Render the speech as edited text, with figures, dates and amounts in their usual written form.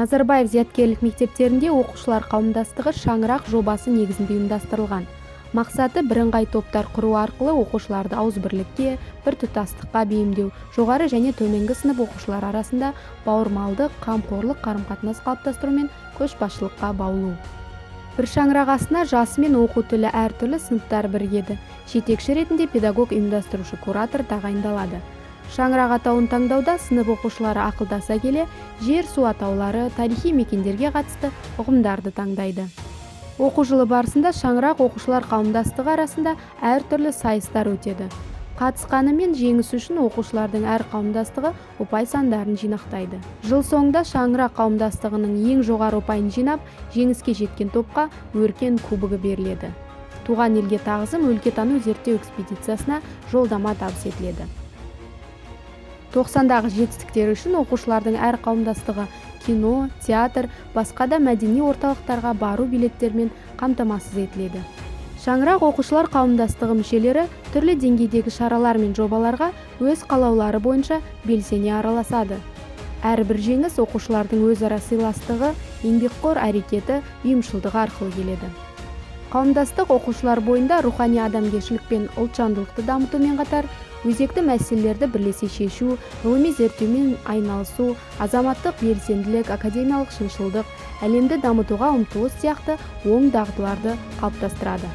Назарбаев зияткерлік мектептерінде оқушылар қауымдастығы шаңырақ жобасы негізінде ұйымдастырылған. Мақсаты бірыңғай топтар құру арқылы оқушыларды ауызбірлікке, біртұтастыққа бейімдеу, жоғары және төменгі сынып оқушылар арасында бауырмалдық, қамқорлық қарым-қатынас қалыптастыру мен көшбасшылыққа баулу. Бір шаңырақ астына жасы мен оқу тілі әртүрлі сыныптар бірігеді. Жетекші ретінде педагог ұйымдастырушы куратор тағайындалады. Шаңырақ атауын таңдауда сынып оқушылары ақылдаса келе, жер, су атаулары, тарихи мекендерге қатысты ұғымдарды таңдайды. Оқу жылы барысында шаңырақ оқушылар қауымдастығы арасында әртүрлі сайыстар өтеді. Қатысқаны мен жеңісі үшін оқушылардың әр қауымдастығы ұпай сандарын жинақтайды. Жыл соңында шаңырақ қауымдастығының ең жоғары ұпайын жинап, жеңіске жеткен топқа өркен кубогы беріледі. Туған елге тағзым өлкетану зерттеу экспедициясына жолдама табыс етіледі. 90-дағы жетістіктері үшін оқушылардың әр қауымдастығы кино, театр, басқа да мәдени орталықтарға бару билеттермен қамтамасыз етіледі. Шаңырақ оқушылар қауымдастығы мүшелері түрлі деңгейдегі шаралар мен жобаларға өз қалаулары бойынша белсене араласады. Әрбір жеңіс оқушылардың өзара сыйластығы, еңбекқор әрекеті, ұйымшылдығы арқылы келеді. Қауымдастық оқушылар бойында рухани адамгершілік пен ұлтжандылықты дамытумен қатар, өзекті мәселелерді бірлесе шешу, ғылыми зерттеумен айналысу, азаматтық белсенділік, академиялық шыншылдық, әлемді дамытуға ұмтылыс сияқты оң дағдыларды қалыптастырады.